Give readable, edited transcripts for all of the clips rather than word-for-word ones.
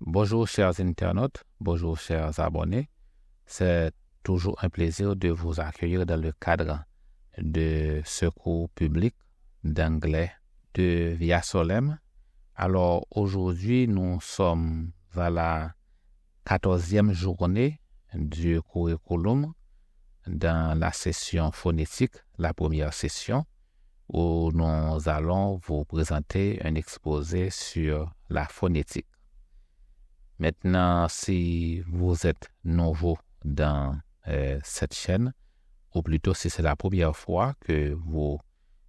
Bonjour chers internautes, bonjour chers abonnés. C'est toujours un plaisir de vous accueillir dans le cadre de ce cours public d'anglais de Via Solem. Alors aujourd'hui, nous sommes à la 14e journée du curriculum dans la session phonétique, la première session, où nous allons vous présenter un exposé sur la phonétique. Maintenant, si vous êtes nouveau dans cette chaîne, ou plutôt si c'est la première fois que vous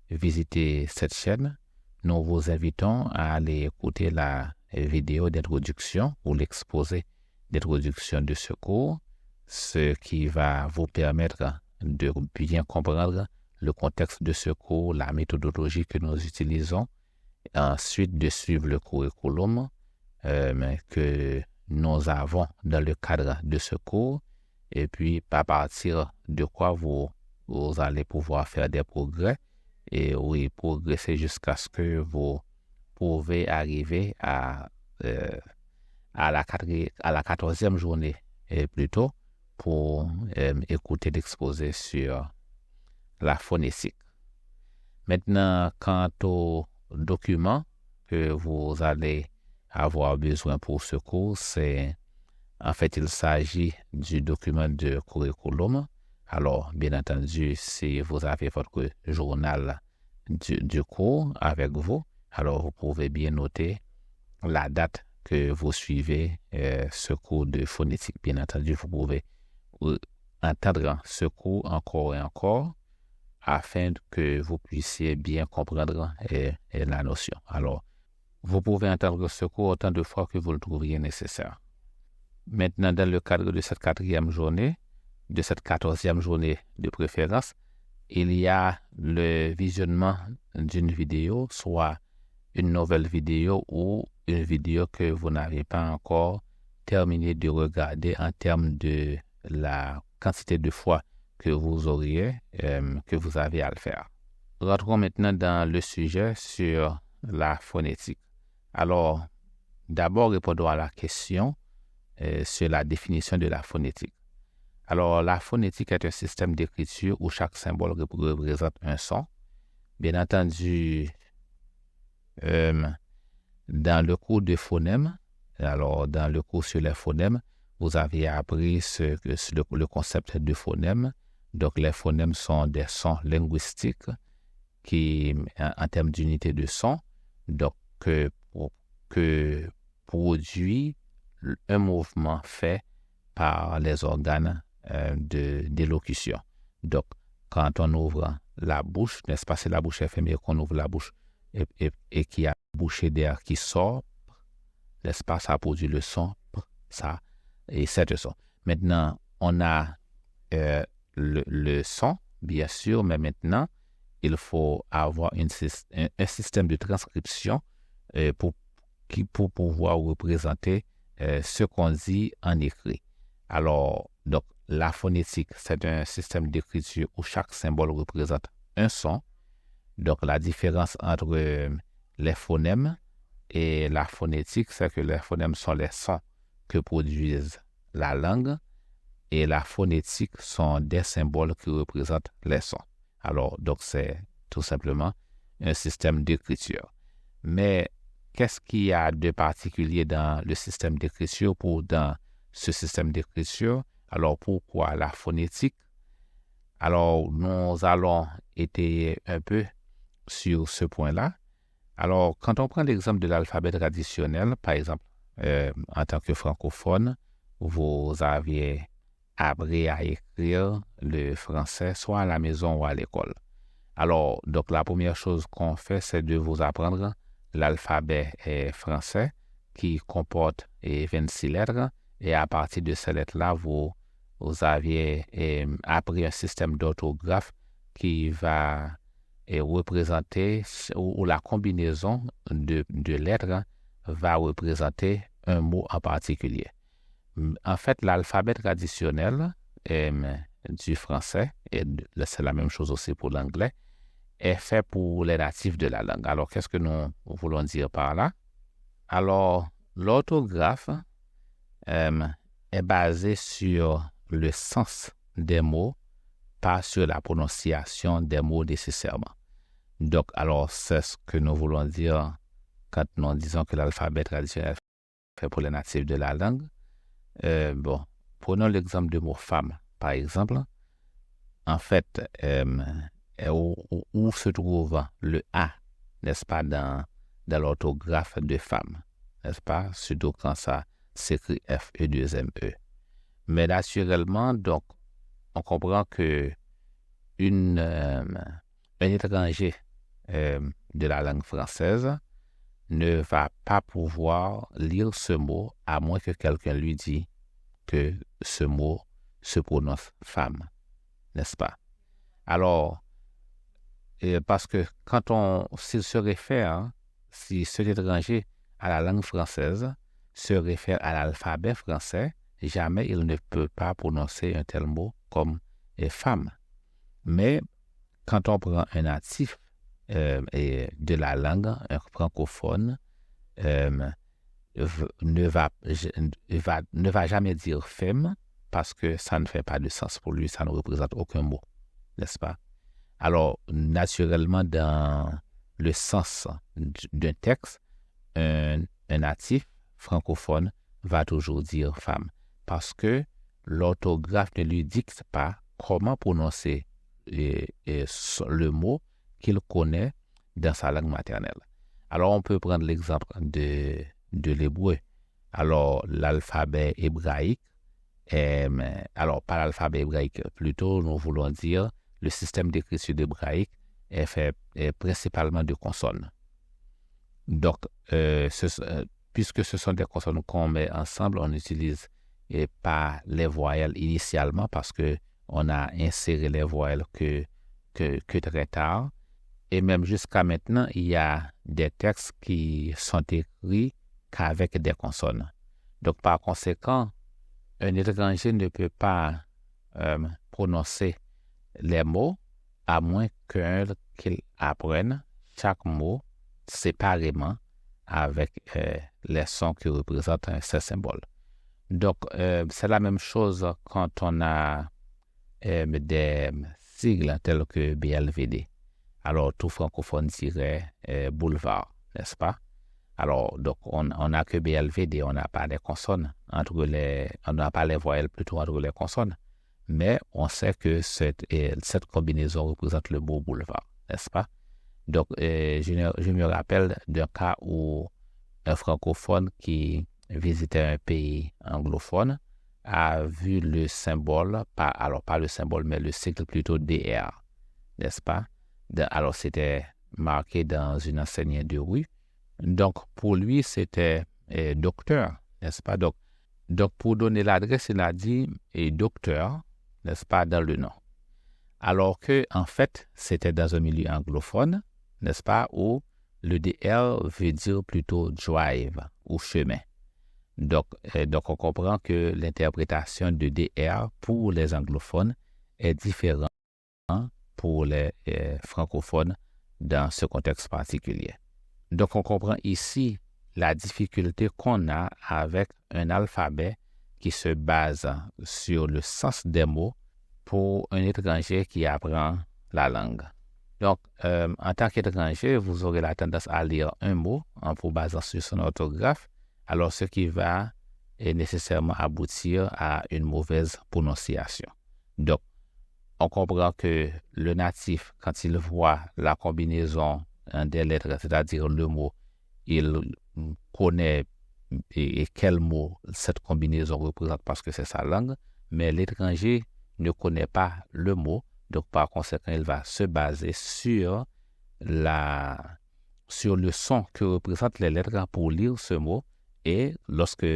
visitez cette chaîne, nous vous invitons à aller écouter la vidéo d'introduction ou l'exposé d'introduction de ce cours, ce qui va vous permettre de bien comprendre le contexte de ce cours, la méthodologie que nous utilisons, et ensuite de suivre le curriculum que nous avons dans le cadre de ce cours, et puis à partir de quoi vous allez pouvoir faire des progrès et oui, progresser jusqu'à ce que vous pouvez arriver à la 14e journée et plutôt pour écouter l'exposé sur la phonétique. Maintenant, quant au document que vous allez avoir besoin pour ce cours, il s'agit du document de curriculum. Alors, bien entendu, si vous avez votre journal du cours avec vous, alors vous pouvez bien noter la date que vous suivez ce cours de phonétique. Bien entendu, vous pouvez entendre ce cours encore et encore afin que vous puissiez bien comprendre la notion. Alors, vous pouvez entendre ce cours autant de fois que vous le trouviez nécessaire. Maintenant, dans le cadre de cette 4e journée, de cette 14e journée de préférence, il y a le visionnement d'une vidéo, soit une nouvelle vidéo ou une vidéo que vous n'avez pas encore terminé de regarder en termes de la quantité de fois que vous auriez, que vous avez à le faire. Rentrons maintenant dans le sujet sur la phonétique. Alors, d'abord, répondons à la question sur la définition de la phonétique. Alors, la phonétique est un système d'écriture où chaque symbole représente un son. Bien entendu, dans le cours de phonèmes, alors dans le cours sur les phonèmes, vous avez appris le concept de phonème. Donc, les phonèmes sont des sons linguistiques qui, en termes d'unité de son, donc que produit un mouvement fait par les organes d'élocution. Donc, quand on ouvre la bouche, n'est-ce pas, c'est la bouche est fermée, qu'on ouvre la bouche et qu'il y a une bouchée d'air qui sort, n'est-ce pas, ça produit le son, ça, et c'est le son. Maintenant, on a le son, bien sûr, mais maintenant, il faut avoir un système de transcription pour pouvoir représenter ce qu'on dit en écrit. Alors, donc, la phonétique, c'est un système d'écriture où chaque symbole représente un son. Donc, la différence entre les phonèmes et la phonétique, c'est que les phonèmes sont les sons que produisent la langue et la phonétique sont des symboles qui représentent les sons. Alors, donc, c'est tout simplement un système d'écriture. Mais qu'est-ce qu'il y a de particulier dans le système d'écriture dans ce système d'écriture? Alors, pourquoi la phonétique? Alors, nous allons étayer un peu sur ce point-là. Alors, quand on prend l'exemple de l'alphabet traditionnel, par exemple, en tant que francophone, vous aviez appris à écrire le français soit à la maison ou à l'école. Alors, donc, la première chose qu'on fait, c'est de vous apprendre l'alphabet français qui comporte 26 lettres. Et à partir de ces lettres-là, vous aviez appris un système d'orthographe qui va représenter, ou la combinaison de lettres va représenter un mot en particulier. En fait, l'alphabet traditionnel du français, et c'est la même chose aussi pour l'anglais, est fait pour les natifs de la langue. Alors, qu'est-ce que nous voulons dire par là? Alors, l'orthographe est basée sur le sens des mots, pas sur la prononciation des mots nécessairement. Donc, alors, c'est ce que nous voulons dire quand nous disons que l'alphabet traditionnel est fait pour les natifs de la langue. Prenons l'exemple du mot femme, par exemple. En fait, où se trouve le A, n'est-ce pas, dans l'orthographe de femme, n'est-ce pas, surtout quand ça s'écrit F-E-2-M-E. Mais naturellement, donc, on comprend que un étranger de la langue française ne va pas pouvoir lire ce mot à moins que quelqu'un lui dise que ce mot se prononce femme, n'est-ce pas? Alors, parce que s'il se réfère, si cet étranger à la langue française se réfère à l'alphabet français, jamais il ne peut pas prononcer un tel mot comme femme. Mais quand on prend un natif de la langue, un francophone, ne va jamais dire femme parce que ça ne fait pas de sens pour lui, ça ne représente aucun mot, n'est-ce pas? Alors, naturellement, dans le sens d'un texte, un natif francophone va toujours dire femme parce que l'orthographe ne lui dicte pas comment prononcer le mot qu'il connaît dans sa langue maternelle. Alors, on peut prendre l'exemple de l'hébreu. Alors, l'alphabet hébraïque, alors pas l'alphabet hébraïque, plutôt nous voulons dire le système d'écriture hébraïque est fait principalement de consonnes. Donc, puisque ce sont des consonnes qu'on met ensemble, on n'utilise pas les voyelles initialement parce que on a inséré les voyelles que très tard. Et même jusqu'à maintenant, il y a des textes qui sont écrits qu'avec des consonnes. Donc, par conséquent, un étranger ne peut pas prononcer les mots à moins qu'il apprenne chaque mot séparément avec les sons qui représentent ces symboles. Donc, c'est la même chose quand on a des sigles tels que BLVD. Alors, tout francophone dirait boulevard, n'est-ce pas? Alors, donc, on n'a que BLVD, on n'a pas les consonnes on n'a pas les voyelles plutôt entre les consonnes. Mais on sait que cette combinaison représente le mot boulevard, n'est-ce pas? Donc, je me rappelle d'un cas où un francophone qui visitait un pays anglophone a vu le symbole, pas le symbole, mais le sigle plutôt DR, n'est-ce pas? Alors, c'était marqué dans une enseigne de rue. Donc, pour lui, c'était docteur, n'est-ce pas? Donc, pour donner l'adresse, il a dit docteur, n'est-ce pas, dans le nom. Alors que, en fait, c'était dans un milieu anglophone, n'est-ce pas, où le DR veut dire plutôt drive ou chemin. Donc, on comprend que l'interprétation de DR pour les anglophones est différente pour les francophones dans ce contexte particulier. Donc, on comprend ici la difficulté qu'on a avec un alphabet qui se base sur le sens des mots pour un étranger qui apprend la langue. Donc, en tant qu'étranger, vous aurez la tendance à lire un mot en vous basant sur son orthographe, alors ce qui va nécessairement aboutir à une mauvaise prononciation. Donc, on comprend que le natif, quand il voit la combinaison des lettres, c'est-à-dire le mot, il connaît quel mot cette combinaison représente parce que c'est sa langue, mais l'étranger ne connaît pas le mot, donc par conséquent, il va se baser sur le son que représentent les lettres pour lire ce mot, et lorsque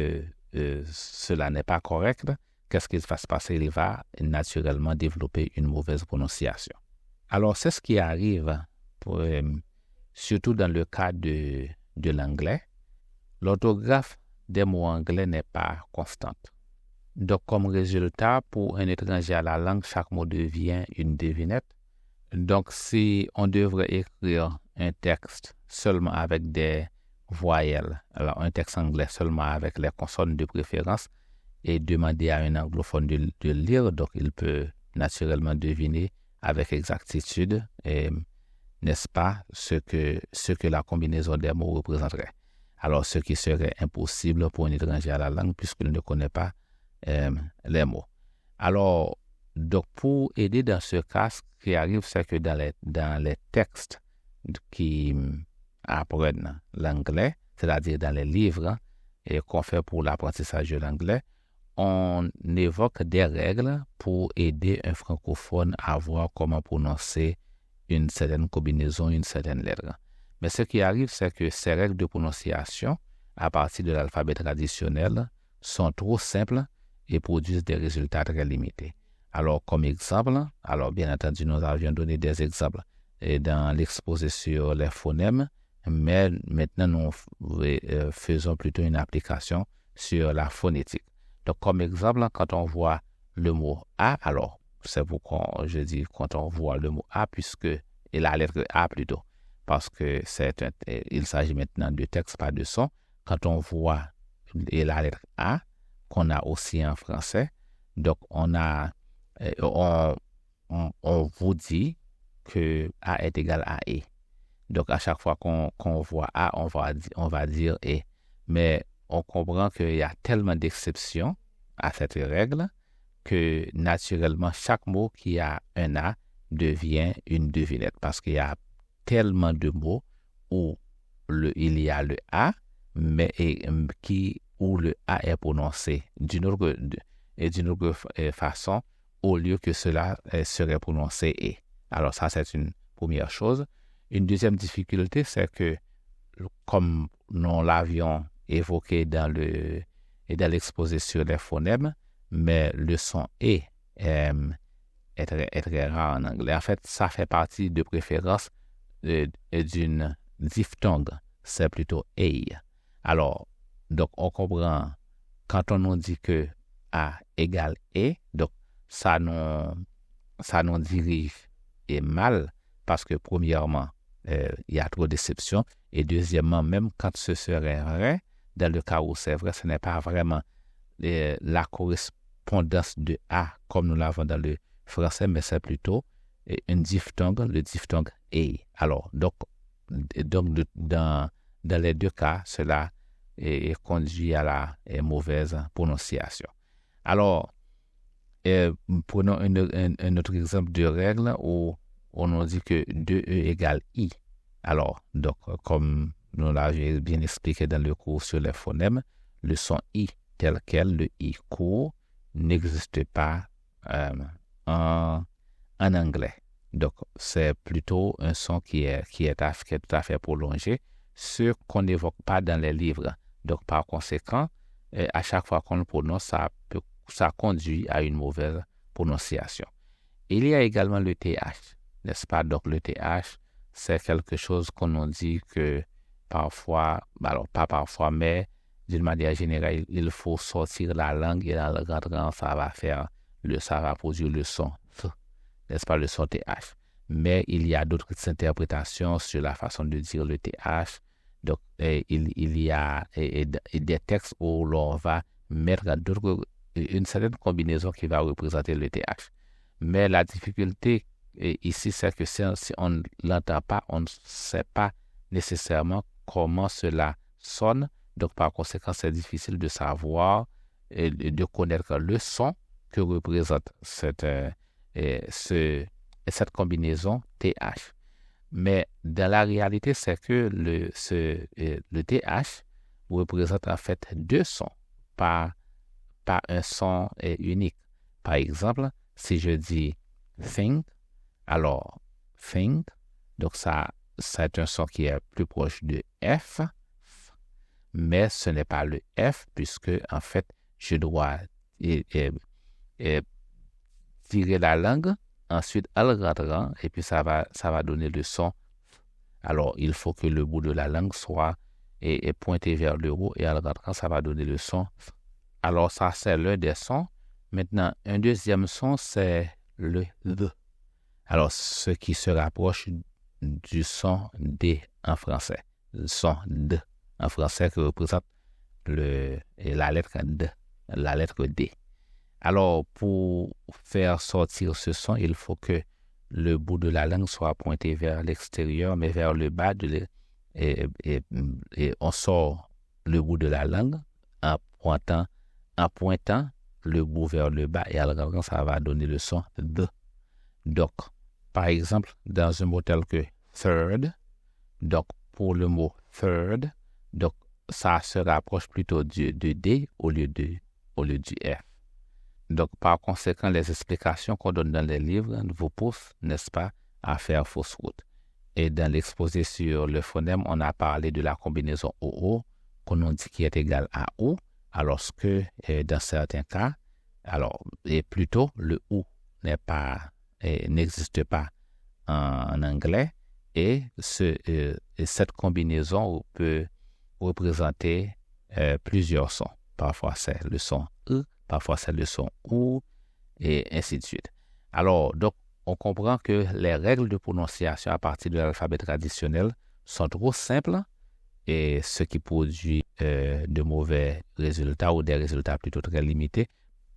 cela n'est pas correct, qu'est-ce qui va se passer? Il va naturellement développer une mauvaise prononciation. Alors, c'est ce qui arrive, surtout dans le cas de l'anglais. L'orthographe des mots anglais n'est pas constante. Donc, comme résultat, pour un étranger à la langue, chaque mot devient une devinette. Donc, si on devrait écrire un texte seulement avec des voyelles. Alors, un texte anglais seulement avec les consonnes de préférence et demander à un anglophone de le lire, donc il peut naturellement deviner avec exactitude, n'est-ce pas, ce que la combinaison des mots représenterait. Alors, ce qui serait impossible pour un étranger à la langue puisqu'il ne connaît pas les mots. Alors, donc, pour aider dans ce cas, ce qui arrive, c'est que dans les textes qui apprennent l'anglais, c'est-à-dire dans les livres et qu'on fait pour l'apprentissage de l'anglais, on évoque des règles pour aider un francophone à voir comment prononcer une certaine combinaison, une certaine lettre. Mais ce qui arrive, c'est que ces règles de prononciation, à partir de l'alphabet traditionnel, sont trop simples et produisent des résultats très limités. Alors, comme exemple, alors bien entendu, nous avions donné des exemples dans l'exposé sur les phonèmes, mais maintenant, nous faisons plutôt une application sur la phonétique. Donc, comme exemple, quand on voit le mot A, alors, c'est pourquoi je dis quand on voit le mot A, et la lettre A plutôt, parce que il s'agit maintenant de texte, pas de son. Quand on voit la lettre A, qu'on a aussi en français, donc on vous dit que A est égal à E. Donc, à chaque fois qu'on voit A, on va dire E. Mais on comprend qu'il y a tellement d'exceptions à cette règle que naturellement, chaque mot qui a un A devient une devinette parce qu'il y a tellement de mots où il y a le A, mais où le A est prononcé d'une autre façon au lieu que cela serait prononcé E. Alors ça, c'est une première chose. Une deuxième difficulté, c'est que, comme nous l'avions évoqué dans l'exposé sur les phonèmes, mais le son E est très rare en anglais. En fait, ça fait partie de préférence d'une diphtongue. C'est plutôt A. Alors, donc, on comprend, quand on nous dit que A égale E, donc, ça nous dirige et mal, parce que premièrement, il y a trop d'exceptions, et deuxièmement, même quand ce serait vrai, dans le cas où c'est vrai, ce n'est pas vraiment la correspondance de A comme nous l'avons dans le français, mais c'est plutôt une diphtongue, le diphtongue A. Alors, donc dans les deux cas, cela conduit à la mauvaise prononciation. Alors, prenons un autre exemple de règle où on nous dit que 2E égale I. Alors, donc, comme nous l'avions bien expliqué dans le cours sur les phonèmes, le son I tel quel, le I court, n'existe pas en anglais. Donc, c'est plutôt un son qui est tout à fait prolongé, ce qu'on n'évoque pas dans les livres. Donc, par conséquent, à chaque fois qu'on le prononce, ça conduit à une mauvaise prononciation. Il y a également le TH, n'est-ce pas? Donc, le TH, c'est quelque chose qu'on nous dit que parfois, alors pas parfois, mais d'une manière générale, il faut sortir la langue et en rentrant, ça va produire le son, n'est-ce pas, le son TH. Mais il y a d'autres interprétations sur la façon de dire le TH. Donc, il y a des textes où l'on va mettre une certaine combinaison qui va représenter le TH. Mais la difficulté ici, c'est que si on ne l'entend pas, on ne sait pas nécessairement comment cela sonne. Donc, par conséquent, c'est difficile de savoir et de connaître le son que représente cette combinaison TH. Mais dans la réalité, c'est que le TH représente en fait deux sons, pas un son unique. Par exemple, si je dis think, alors think, donc ça c'est un son qui est plus proche de F, mais ce n'est pas le F puisque en fait je dois tirer la langue, ensuite en le rentrant, et puis ça va donner le son. Alors il faut que le bout de la langue soit pointé vers le haut et en le rentrant, ça va donner le son. Alors ça c'est l'un des sons. Maintenant, un deuxième son, c'est le D. Alors, ce qui se rapproche du son D en français. Le son D en français qui représente la lettre D. Alors, pour faire sortir ce son, il faut que le bout de la langue soit pointé vers l'extérieur, mais vers le bas et on sort le bout de la langue en pointant le bout vers le bas et alors ça va donner le son D. Donc, par exemple, dans un mot tel que third, donc pour le mot third, donc ça se rapproche plutôt de D au lieu du F. Donc, par conséquent, les explications qu'on donne dans les livres vous poussent, n'est-ce pas, à faire fausse route. Et dans l'exposé sur le phonème, on a parlé de la combinaison OO, qu'on dit qui est égale à OU, alors que dans certains cas, et plutôt le OU n'existe pas en anglais, et cette combinaison peut représenter plusieurs sons. Parfois, c'est le son E, parfois, c'est le son OU, et ainsi de suite. Alors, donc, on comprend que les règles de prononciation à partir de l'alphabet traditionnel sont trop simples, et ce qui produit de mauvais résultats ou des résultats plutôt très limités.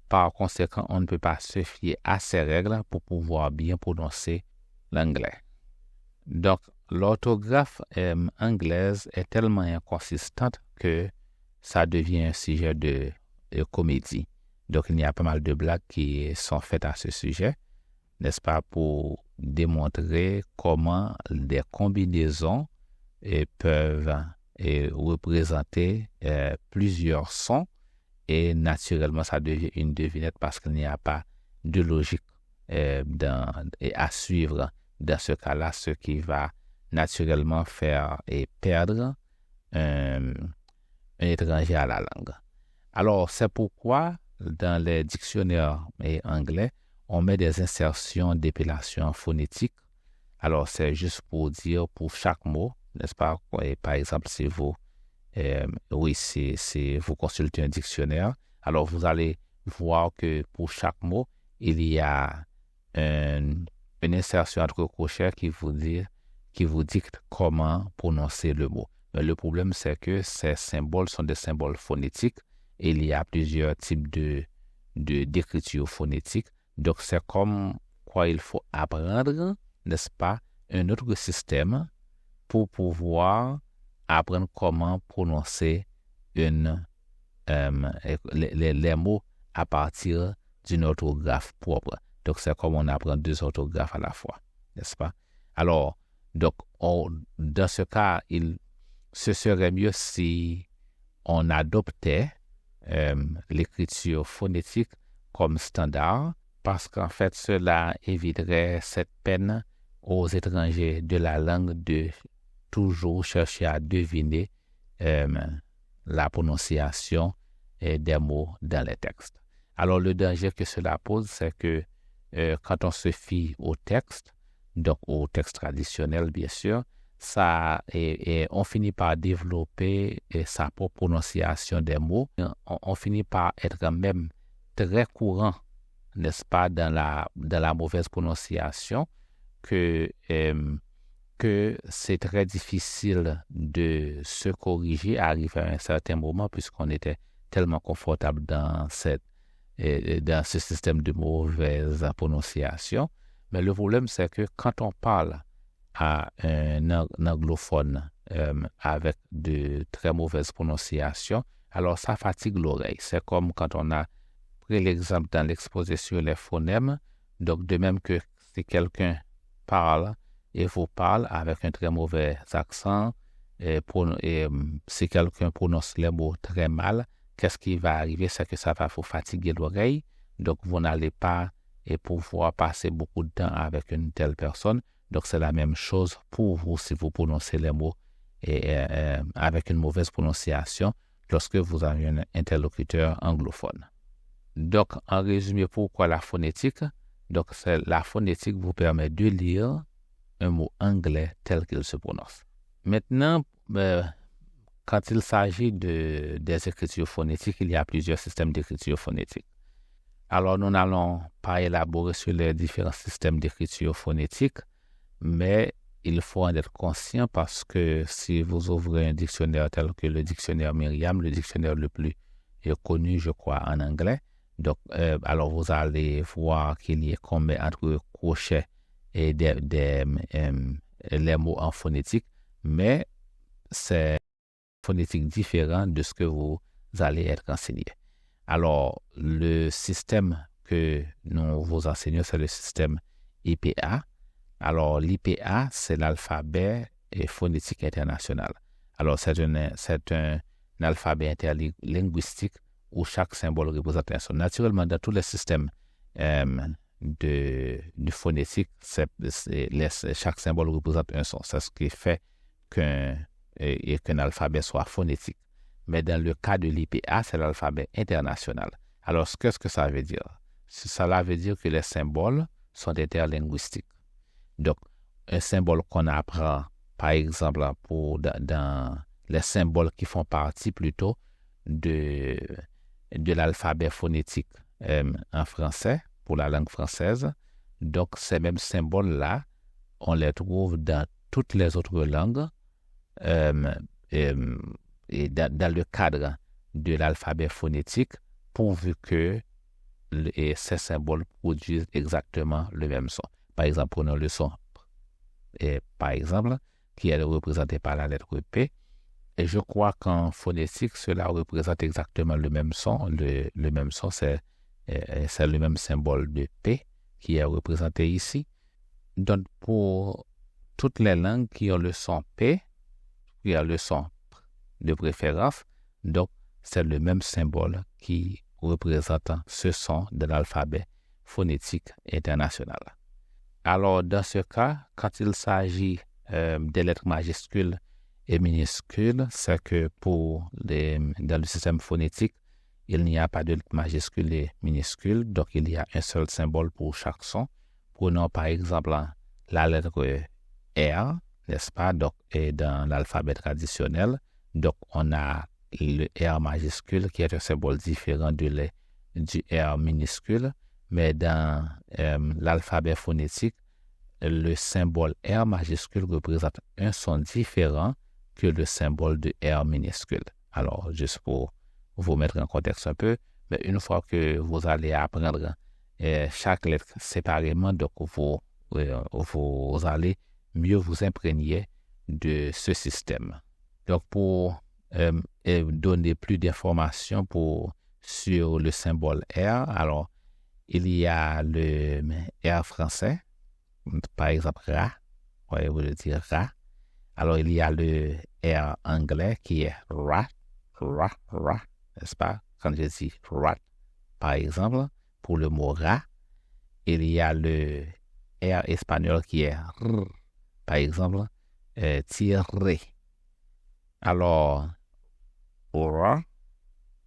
Par conséquent, on ne peut pas se fier à ces règles pour pouvoir bien prononcer l'anglais. Donc, l'orthographe anglaise est tellement inconsistante que ça devient un sujet de comédie. Donc, il y a pas mal de blagues qui sont faites à ce sujet, n'est-ce pas, pour démontrer comment des combinaisons peuvent représenter plusieurs sons et naturellement, ça devient une devinette parce qu'il n'y a pas de logique à suivre dans ce cas-là, ce qui va naturellement faire perdre un étranger à la langue. Alors, c'est pourquoi dans les dictionnaires anglais, on met des insertions d'épellation phonétique. Alors, c'est juste pour dire pour chaque mot, n'est-ce pas? Et par exemple, si vous vous consultez un dictionnaire, alors vous allez voir que pour chaque mot, il y a une insertion entre crochets qui vous dicte comment prononcer le mot. Mais le problème, c'est que ces symboles sont des symboles phonétiques et il y a plusieurs types d'écriture phonétique. Donc, c'est comme quoi il faut apprendre, n'est-ce pas, un autre système pour pouvoir apprendre comment prononcer les mots à partir d'une orthographe propre. Donc, c'est comme on apprend deux orthographes à la fois, n'est-ce pas? Alors, donc, dans ce cas, ce serait mieux si on adoptait l'écriture phonétique comme standard, parce qu'en fait, cela éviterait cette peine aux étrangers de la langue de toujours chercher à deviner la prononciation des mots dans les textes. Alors, le danger que cela pose, c'est que quand on se fie au texte, donc au texte traditionnel, bien sûr, on finit par développer sa propre prononciation des mots. On finit par être même très courant, n'est-ce pas, dans la mauvaise prononciation, que c'est très difficile de se corriger, arriver à un certain moment, puisqu'on était tellement confortable dans ce système de mauvaise prononciation. Mais le problème, c'est que quand on parle à un anglophone avec de très mauvaises prononciations, alors ça fatigue l'oreille. C'est comme quand on a pris l'exemple dans l'exposé sur les phonèmes. Donc, de même que si quelqu'un parle et vous parle avec un très mauvais accent, si quelqu'un prononce les mots très mal, qu'est-ce qui va arriver? C'est que ça va vous fatiguer l'oreille. Donc, vous n'allez pas pouvoir passer beaucoup de temps avec une telle personne. Donc, c'est la même chose pour vous si vous prononcez les mots avec une mauvaise prononciation lorsque vous avez un interlocuteur anglophone. Donc, en résumé, pourquoi la phonétique? Donc, la phonétique vous permet de lire un mot anglais tel qu'il se prononce. Maintenant, quand il s'agit des écritures phonétiques, il y a plusieurs systèmes d'écriture phonétique. Alors, nous n'allons pas élaborer sur les différents systèmes d'écriture phonétique, mais il faut en être conscient parce que si vous ouvrez un dictionnaire tel que le dictionnaire Merriam, le dictionnaire le plus connu, je crois, en anglais, donc, alors vous allez voir qu'il y a comme entre crochets et les mots en phonétique, mais c'est phonétique différent de ce que vous allez être enseigné. Alors, le système que nous vous enseignons, c'est le système IPA. Alors, l'IPA, c'est l'alphabet phonétique international. Alors, c'est un alphabet interlinguistique où chaque symbole représente un son. Naturellement, dans tous les systèmes de phonétique, chaque symbole représente un son. C'est ce qui fait qu'un alphabet soit phonétique. Mais dans le cas de l'IPA, c'est l'alphabet international. Alors, qu'est-ce que ça veut dire? Cela veut dire que les symboles sont interlinguistiques. Donc, un symbole qu'on apprend, par exemple, dans les symboles qui font partie plutôt de l'alphabet phonétique en français, pour la langue française. Donc, ces mêmes symboles-là, on les trouve dans toutes les autres langues et dans le cadre de l'alphabet phonétique, pourvu que ces symboles produisent exactement le même son. Par exemple, prenons le son par exemple, qui est représenté par la lettre P. Et je crois qu'en phonétique, cela représente exactement le même son. Le même son, c'est le même symbole de P qui est représenté ici. Donc, pour toutes les langues qui ont le son P, qui a le son de préférence, donc c'est le même symbole qui représente ce son de l'alphabet phonétique international. Alors, dans ce cas, quand il s'agit des lettres majuscules et minuscules, c'est que dans le système phonétique, il n'y a pas de lettres majuscules et minuscules, donc il y a un seul symbole pour chaque son. Prenons par exemple la lettre R, n'est-ce pas? Donc, et dans l'alphabet traditionnel, donc on a le R majuscule qui est un symbole différent du R minuscule, mais dans l'alphabet phonétique, le symbole R majuscule représente un son différent que le symbole de R minuscule. Alors, juste pour vous mettre en contexte un peu, mais une fois que vous allez apprendre chaque lettre séparément, donc vous allez mieux vous imprégner de ce système. Donc, pour donner plus d'informations sur le symbole R, alors, il y a le R français, par exemple ra, vous le dire ra. Alors, il y a le R anglais qui est rat, n'est-ce pas? Quand je dis rat, par exemple, pour le mot rat, il y a le R espagnol qui est r, par exemple, tirer. Alors, ra,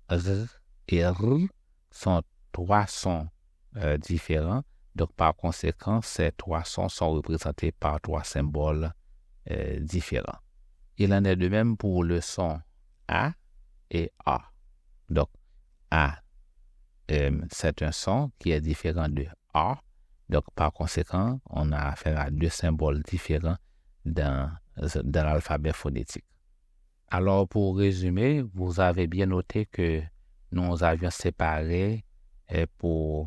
r et r sont trois sons différents. Donc, par conséquent, ces trois sons sont représentés par trois symboles différents. Il en est de même pour le son A et A. Donc, A, c'est un son qui est différent de A. Donc, par conséquent, on a affaire à deux symboles différents dans l'alphabet phonétique. Alors, pour résumer, vous avez bien noté que nous avions séparé au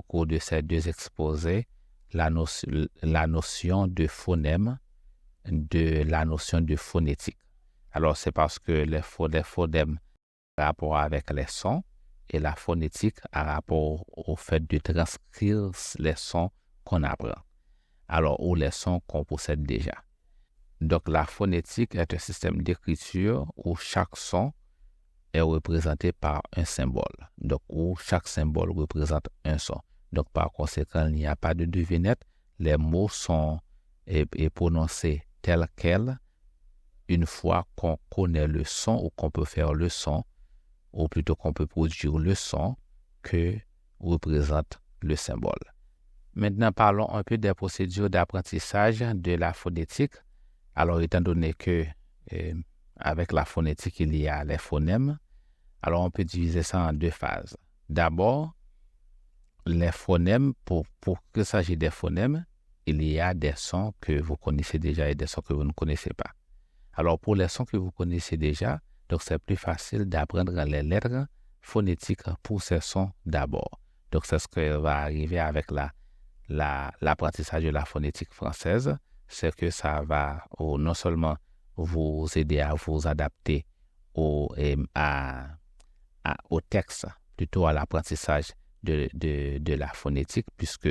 cours de ces deux exposés la notion de phonème de la notion de phonétique. Alors, c'est parce que les phonèmes ont rapport avec les sons et la phonétique a rapport au fait de transcrire les sons qu'on apprend, alors ou les sons qu'on possède déjà. Donc, la phonétique est un système d'écriture où chaque son est représenté par un symbole, donc où chaque symbole représente un son. Donc, par conséquent, il n'y a pas de devinette. Les mots sont prononcés tels quels une fois qu'on connaît le son ou qu'on peut faire le son, ou plutôt qu'on peut produire le son que représente le symbole. Maintenant, parlons un peu des procédures d'apprentissage de la phonétique. Alors, étant donné que avec la phonétique, il y a les phonèmes, alors on peut diviser ça en deux phases. D'abord, les phonèmes, pour qu'il s'agisse des phonèmes, il y a des sons que vous connaissez déjà et des sons que vous ne connaissez pas. Alors, pour les sons que vous connaissez déjà, donc c'est plus facile d'apprendre les lettres phonétiques pour ces sons d'abord. Donc, c'est ce qui va arriver avec l'apprentissage de la phonétique française, c'est que ça va non seulement vous aider à vous adapter au texte, plutôt à l'apprentissage de la phonétique, puisque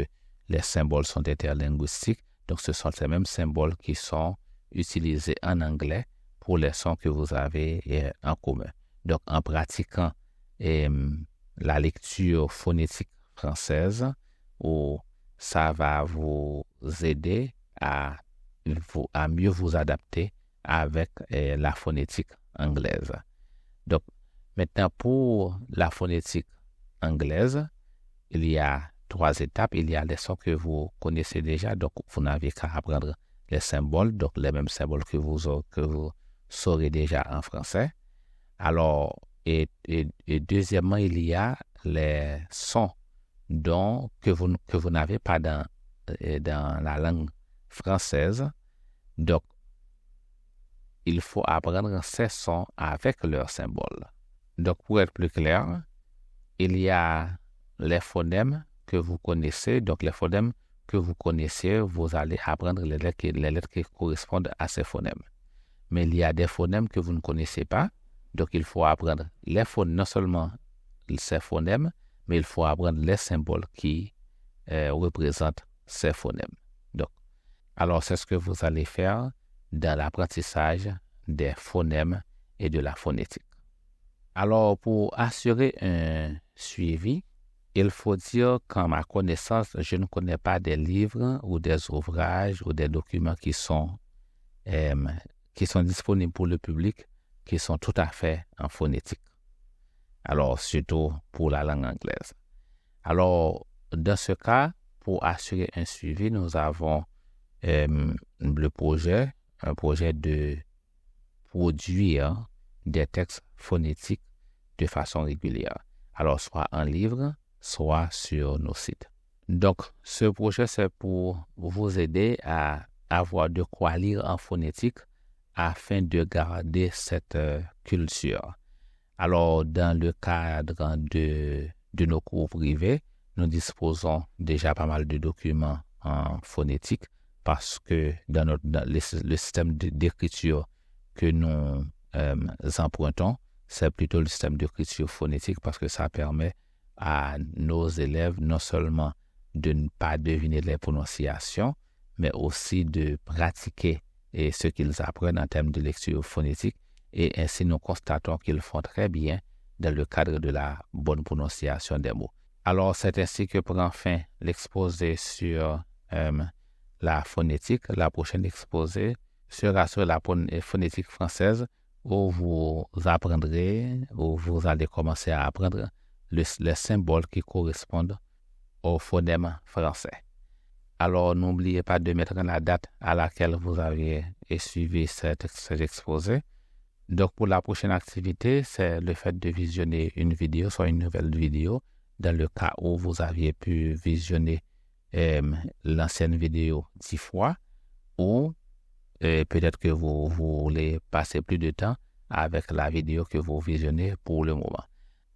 les symboles sont interlinguistiques. Donc, ce sont ces mêmes symboles qui sont utilisés en anglais pour les sons que vous avez en commun. Donc, en pratiquant la lecture phonétique française, ça va vous aider à mieux vous adapter avec la phonétique anglaise. Donc, maintenant, pour la phonétique anglaise, il y a 3 étapes. Il y a les sons que vous connaissez déjà, donc vous n'avez qu'à apprendre les symboles, donc les mêmes symboles que vous saurez déjà en français. Alors, et deuxièmement, il y a les sons que vous n'avez pas dans la langue française. Donc, il faut apprendre ces sons avec leurs symboles. Donc, pour être plus clair, il y a les phonèmes que vous connaissez. Donc, les phonèmes que vous connaissez, vous allez apprendre les lettres qui correspondent à ces phonèmes. Mais il y a des phonèmes que vous ne connaissez pas. Donc, il faut apprendre les phonèmes, non seulement ces phonèmes, mais il faut apprendre les symboles qui représentent ces phonèmes. Donc, alors, c'est ce que vous allez faire dans l'apprentissage des phonèmes et de la phonétique. Alors, pour assurer un suivi, il faut dire qu'en ma connaissance, je ne connais pas des livres ou des ouvrages ou des documents qui sont disponibles pour le public, qui sont tout à fait en phonétique. Alors, surtout pour la langue anglaise. Alors, dans ce cas, pour assurer un suivi, nous avons un projet de produire des textes phonétiques de façon régulière. Alors, soit en livre, soit sur nos sites. Donc, ce projet, c'est pour vous aider à avoir de quoi lire en phonétique afin de garder cette culture. Alors, dans le cadre de nos cours privés, nous disposons déjà pas mal de documents en phonétique parce que dans le système d'écriture que nous empruntons, c'est plutôt le système d'écriture phonétique parce que ça permet à nos élèves non seulement de ne pas deviner les prononciations, mais aussi de pratiquer ce qu'ils apprennent en termes de lecture phonétique. Et ainsi, nous constatons qu'ils font très bien dans le cadre de la bonne prononciation des mots. Alors, c'est ainsi que prend fin l'exposé sur la phonétique. La prochaine exposé sera sur la phonétique française où vous allez commencer à apprendre les symboles qui correspondent au phonème français. Alors, n'oubliez pas de mettre la date à laquelle vous avez suivi cet exposé. Donc, pour la prochaine activité, c'est le fait de visionner une vidéo, soit une nouvelle vidéo, dans le cas où vous aviez pu visionner l'ancienne vidéo 10 fois, ou peut-être que vous voulez passer plus de temps avec la vidéo que vous visionnez pour le moment.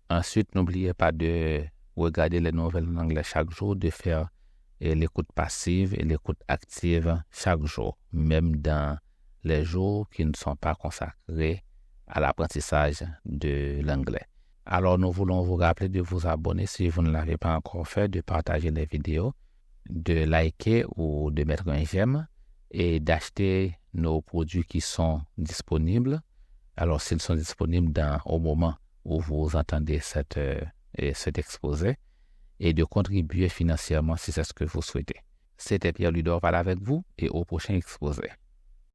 Ensuite, n'oubliez pas de regarder les nouvelles en anglais chaque jour, de faire l'écoute passive et l'écoute active chaque jour, même dans les jours qui ne sont pas consacrés à l'apprentissage de l'anglais. Alors, nous voulons vous rappeler de vous abonner si vous ne l'avez pas encore fait, de partager les vidéos, de liker ou de mettre un j'aime et d'acheter nos produits qui sont disponibles. Alors, s'ils sont disponibles au moment où vous entendez cet exposé, et de contribuer financièrement si c'est ce que vous souhaitez. C'était Pierre Ludor Val avec vous et au prochain exposé.